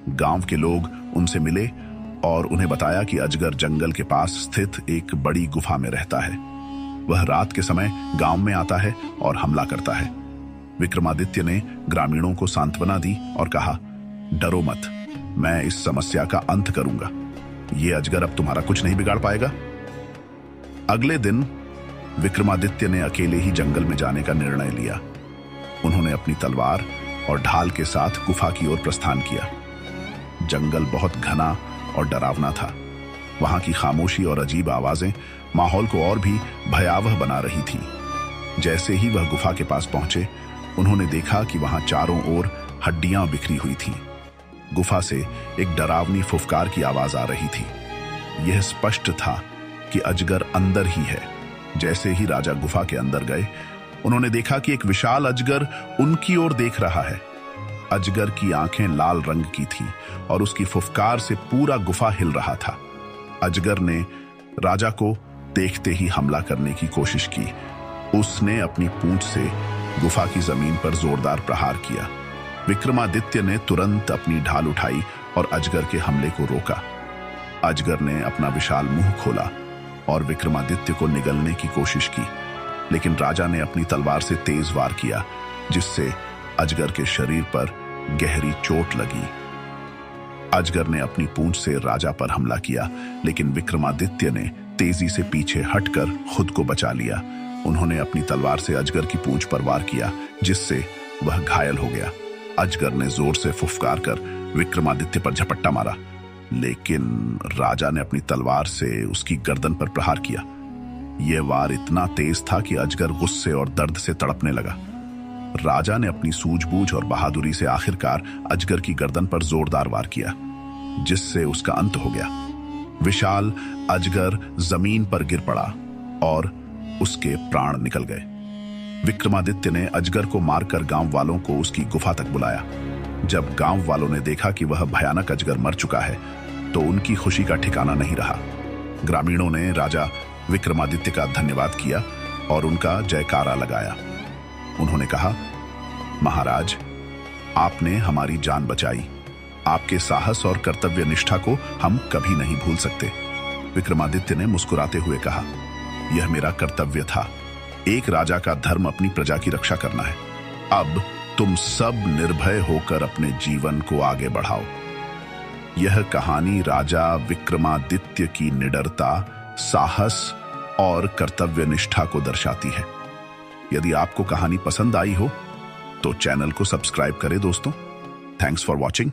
गांव के लोग उनसे मिले और उन्हें बताया कि अजगर जंगल के पास स्थित एक बड़ी गुफा में रहता है। वह रात के समय गांव में आता है और हमला करता है। विक्रमादित्य ने ग्रामीणों को सांत्वना दी और कहा, डरो मत, मैं इस समस्या का अंत करूंगा। ये अजगर अब तुम्हारा कुछ नहीं बिगाड़ पाएगा। अगले दिन विक्रमादित्य ने अकेले ही जंगल में जाने का निर्णय लिया। उन्होंने अपनी तलवार और ढाल के साथ गुफा की ओर प्रस्थान किया। जंगल बहुत घना और डरावना था। वहां की खामोशी और अजीब आवाजें माहौल को और भी भयावह बना रही थी। जैसे ही वह गुफा के पास पहुंचे, उन्होंने देखा कि वहां चारों ओर हड्डियां बिखरी हुई थीं। गुफा से एक डरावनी फुफकार की आवाज आ रही थी। यह स्पष्ट था कि अजगर अंदर ही है। जैसे ही राजा गुफा के अंदर गए, उन्होंने देखा कि एक विशाल अजगर उनकी ओर देख रहा है। अजगर की आंखें लाल रंग की थीं और उसकी फुफकार से पूरा गुफा हिल रहा था। अजगर ने राजा को देखते ही हमला करने की कोशिश की। उसने अपनी पूंछ से गुफा की जमीन पर जोरदार प्रहार किया। विक्रमादित्य ने तुरंत अपनी ढाल उठाई और अजगर के हमले को रोका। अजगर ने अपना विशाल मुंह खोला और विक्रमादित्य को निगलने की कोशिश की, लेकिन राजा ने अपनी तलवार से तेज वार किया, जिससे अजगर के शरीर पर गहरी चोट लगी। अजगर ने अपनी पूंछ से राजा पर हमला किया, लेकिन विक्रमादित्य ने तेजी से पीछे हटकर खुद को बचा लिया। उन्होंने अपनी तलवार से अजगर की पूंछ पर वार किया, जिससे वह घायल हो गया। अजगर ने जोर से फुफकार कर विक्रमादित्य पर झपट्टा मारा, लेकिन राजा ने अपनी तलवार से उसकी गर्दन पर प्रहार किया। यह वार इतना तेज था कि अजगर गुस्से और दर्द से तड़पने लगा। राजा ने अपनी सूझबूझ और बहादुरी से आखिरकार अजगर की गर्दन पर जोरदार वार किया, जिससे उसका अंत हो गया। विशाल अजगर जमीन पर गिर पड़ा और उसके प्राण निकल गए। विक्रमादित्य ने अजगर को मारकर गांव वालों को उसकी गुफा तक बुलाया। जब गांव वालों ने देखा कि वह भयानक अजगर मर चुका है, तो उनकी खुशी का ठिकाना नहीं रहा। ग्रामीणों ने राजा विक्रमादित्य का धन्यवाद किया और उनका जयकारा लगाया। उन्होंने कहा, महाराज, आपने हमारी जान बचाई। आपके साहस और कर्तव्य निष्ठा को हम कभी नहीं भूल सकते। विक्रमादित्य ने मुस्कुराते हुए कहा, यह मेरा कर्तव्य था। एक राजा का धर्म अपनी प्रजा की रक्षा करना है। अब तुम सब निर्भय होकर अपने जीवन को आगे बढ़ाओ। यह कहानी राजा विक्रमादित्य की निडरता, साहस और कर्तव्य निष्ठा को दर्शाती है। यदि आपको कहानी पसंद आई हो तो चैनल को सब्सक्राइब करें दोस्तों। Thanks for watching.